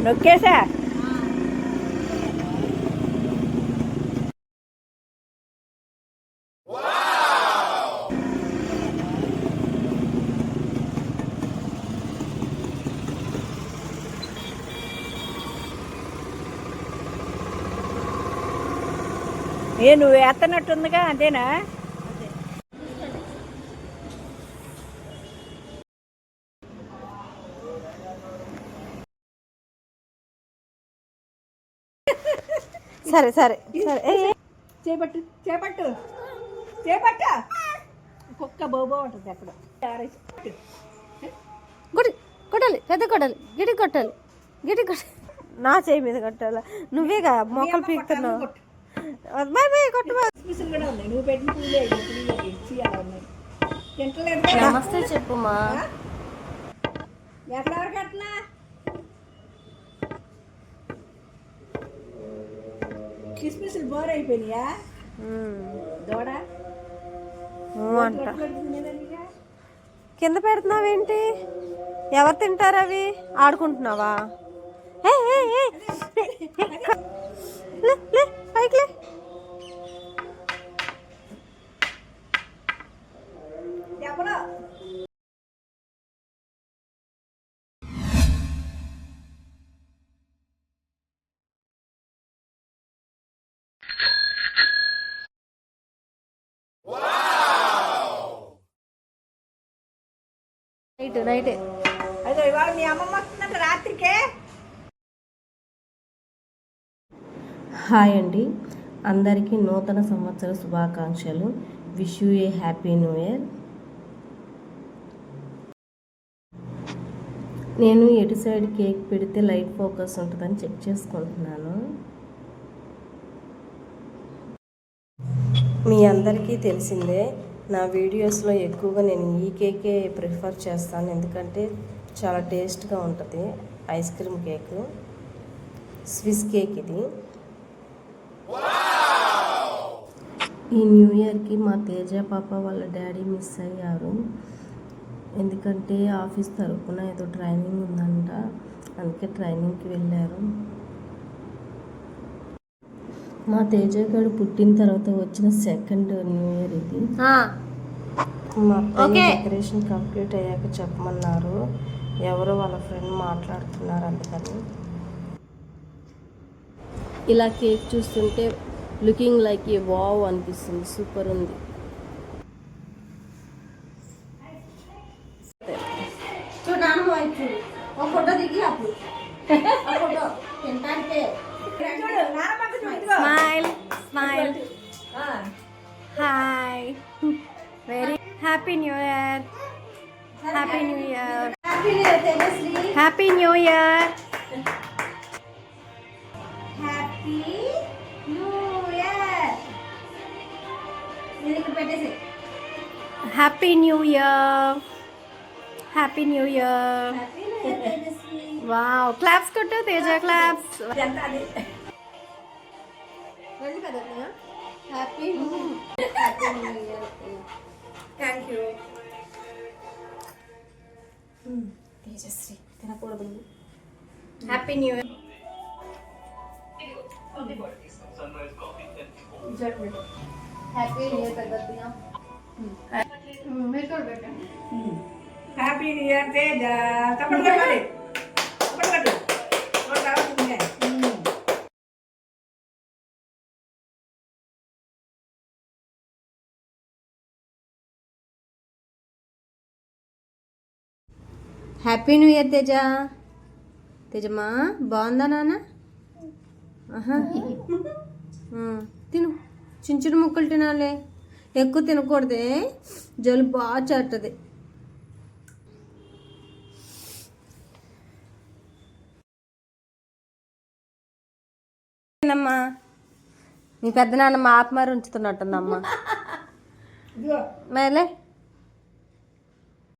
నొక్కేసా. నువ్వు వేస్తున్నట్టుందిగా, అంతేనా? సరే సరే సరే. చేపట్టు చేపట్టు చేపట్టు. కుక్క బోబో ఉంటుంది అక్కడ. కొట్టాలి, పెద్ద కొట్టాలి, గిడి కొట్టాలి, గిడి కొట్టాలి. నా చేయి మీద కొట్టాలి. నువ్వేగా మొక్కలు పీకుతున్నావు. నమస్తే చెప్పుమా. కిస్మిస్లు బోర్ అయిపోయినాయా? దోడ అంట. కింద పెడుతున్నావేంటి? ఎవరు తింటారు అవి? ఆడుకుంటున్నావా? పైకి లే. నైట్ అదే ఇవాళ మీ అమ్మమ్మ వస్తుందంట రాత్రికే. హాయ్ అండి, అందరికీ నూతన సంవత్సర శుభాకాంక్షలు. Wish you A happy new year. నేను ఎటు సైడ్ కేక్ పెడితే లైట్ ఫోకస్ ఉంటుందని చెక్ చేసుకుంటున్నాను. మీ అందరికీ తెలిసిందే, నా వీడియోస్లో ఎక్కువగా నేను ఈ కేకే ప్రిఫర్ చేస్తాను, ఎందుకంటే చాలా టేస్ట్గా ఉంటుంది. Ice cream cake, Swiss cake ఇది. ఈ న్యూ ఇయర్కి మా తేజ పాప వాళ్ళ డాడీ మిస్ అయ్యారు. ఎందుకంటే ఆఫీస్ తరపున ఏదో ట్రైనింగ్ ఉందంట, అందుకే ట్రైనింగ్కి వెళ్ళారు. మా తేజ గారు పుట్టిన తర్వాత వచ్చిన సెకండ్ న్యూ ఇయర్ ఇది. మా డెకరేషన్ కంప్లీట్ అయ్యాక చెప్పమన్నారు. ఎవరో వాళ్ళ ఫ్రెండ్ మాట్లాడుతున్నారు, అందుకని. ఇలా కేక్ చూస్తుంటే లుకింగ్ లైక్ ఏ వావ్ అనిపిస్తుంది. సూపర్ ఉంది. Smile smile. Hi, very happy new year. Happy new year. Happy new year. Happy new year. Happy new year. Happy new year. Wow, claps కొట్టు Teja, claps. Happy new year. Thank you. Tejashree తినకూడదు. Happy new year. Happy new year. పెద్దగా మీరు కూడా పెట్టండి. Happy new year Teja. తప్పకుండా happy new year Teja. తేజమ్మా బాగుందా నాన్న? తిను, చిన్న చిన్న ముక్కలు తినాలి, ఎక్కువ తినకూడదే, జలుబు బాగా చేస్తుంది. ఏందమ్మా మీ పెద్ద నాన్నమ్మ ఆత్మారు ఉంచుతున్నట్టుందమ్మా మేలే